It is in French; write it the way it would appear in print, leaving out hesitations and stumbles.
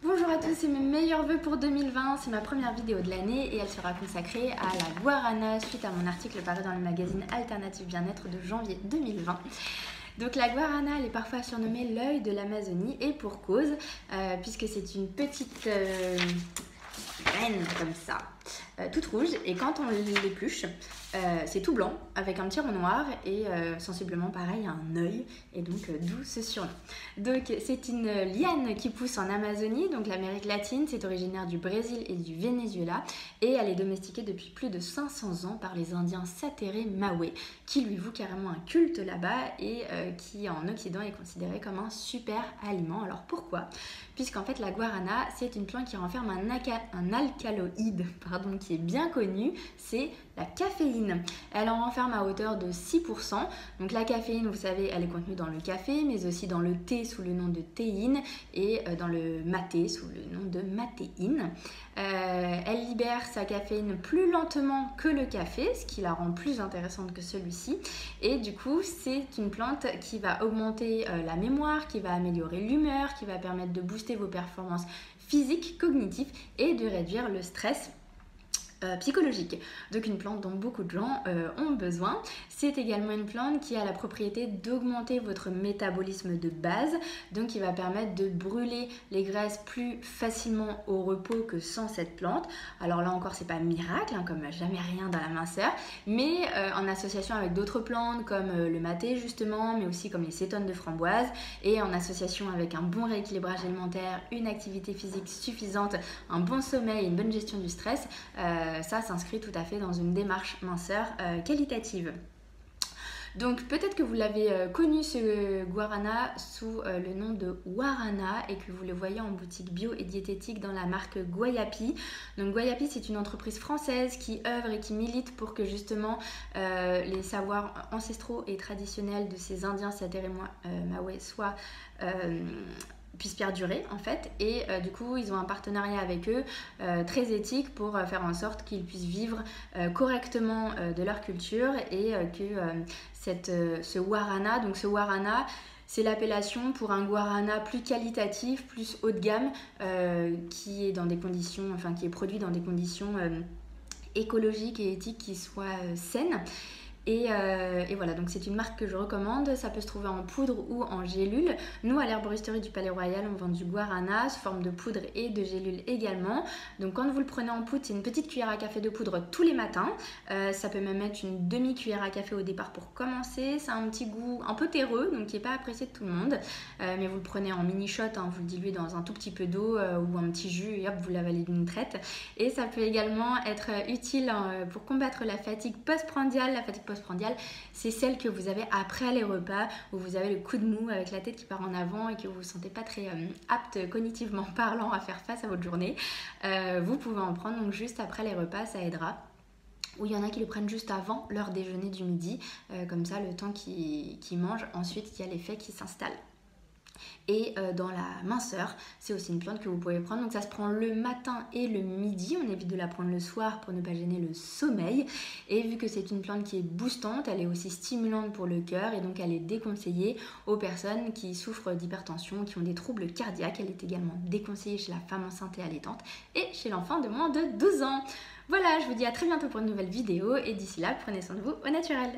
Bonjour à tous et mes meilleurs vœux pour 2020, c'est ma première vidéo de l'année et elle sera consacrée à la guarana suite à mon article paru dans le magazine Alternative Bien-être de janvier 2020. Donc la guarana, elle est parfois surnommée l'œil de l'Amazonie et pour cause, puisque c'est une petite graine comme ça, toute rouge, et quand on l'épluche, c'est tout blanc avec un petit rond noir et sensiblement pareil un œil, et donc d'où ce surnom. Donc c'est une liane qui pousse en Amazonie, donc l'Amérique latine, c'est originaire du Brésil et du Venezuela et elle est domestiquée depuis plus de 500 ans par les Indiens Satéré Maoué qui lui vouent carrément un culte là-bas et qui en Occident est considéré comme un super aliment. Alors pourquoi ? Puisqu'en fait la guarana c'est une plante qui renferme un alcaloïde qui est bien connu, c'est la caféine. Elle en renferme à hauteur de 6%. Donc la caféine, vous savez, elle est contenue dans le café, mais aussi dans le thé sous le nom de théine et dans le maté sous le nom de matéine. Elle libère sa caféine plus lentement que le café, ce qui la rend plus intéressante que celui-ci. Et du coup, c'est une plante qui va augmenter la mémoire, qui va améliorer l'humeur, qui va permettre de booster vos performances physiques, cognitives et de réduire le stress psychologique. Donc une plante dont beaucoup de gens ont besoin. C'est également une plante qui a la propriété d'augmenter votre métabolisme de base, donc qui va permettre de brûler les graisses plus facilement au repos que sans cette plante. Alors là encore c'est pas miracle, comme jamais rien dans la minceur, mais en association avec d'autres plantes comme le maté justement, mais aussi comme les cétones de framboise, et en association avec un bon rééquilibrage alimentaire, une activité physique suffisante, un bon sommeil et une bonne gestion du stress, ça s'inscrit tout à fait dans une démarche minceur qualitative. Donc peut-être que vous l'avez connu ce guarana sous le nom de Guarana et que vous le voyez en boutique bio et diététique dans la marque Guayapi. Donc Guayapi c'est une entreprise française qui œuvre et qui milite pour que justement les savoirs ancestraux et traditionnels de ces Indiens Satéré Maoué soient puissent perdurer en fait, et du coup ils ont un partenariat avec eux très éthique pour faire en sorte qu'ils puissent vivre correctement de leur culture et ce guarana, donc ce guarana c'est l'appellation pour un guarana plus qualitatif, plus haut de gamme, qui est dans des conditions, qui est produit dans des conditions écologiques et éthiques qui soient saines. Et voilà, donc c'est une marque que je recommande. Ça peut se trouver en poudre ou en gélule. Nous, à l'herboristerie du Palais Royal, on vend du guarana sous forme de poudre et de gélule également. Donc quand vous le prenez en poudre, c'est une petite cuillère à café de poudre tous les matins. Ça peut même être une demi-cuillère à café au départ pour commencer. C'est un petit goût un peu terreux, donc qui n'est pas apprécié de tout le monde. Mais vous le prenez en mini-shot, vous le diluez dans un tout petit peu d'eau ou un petit jus et hop, vous l'avalez d'une traite. Et ça peut également être utile pour combattre la fatigue postprandiale. La fatigue postprandiale, c'est celle que vous avez après les repas, où vous avez le coup de mou avec la tête qui part en avant et que vous ne vous sentez pas très apte cognitivement parlant à faire face à votre journée. Vous pouvez en prendre donc juste après les repas, ça aidera. Ou il y en a qui le prennent juste avant leur déjeuner du midi, comme ça le temps qu'ils mangent, ensuite il y a l'effet qui s'installe. Et dans la minceur, c'est aussi une plante que vous pouvez prendre. Donc ça se prend le matin et le midi. On évite de la prendre le soir pour ne pas gêner le sommeil. Et vu que c'est une plante qui est boostante, elle est aussi stimulante pour le cœur. Et donc elle est déconseillée aux personnes qui souffrent d'hypertension, qui ont des troubles cardiaques. Elle est également déconseillée chez la femme enceinte et allaitante et chez l'enfant de moins de 12 ans. Voilà, je vous dis à très bientôt pour une nouvelle vidéo. Et d'ici là, prenez soin de vous au naturel.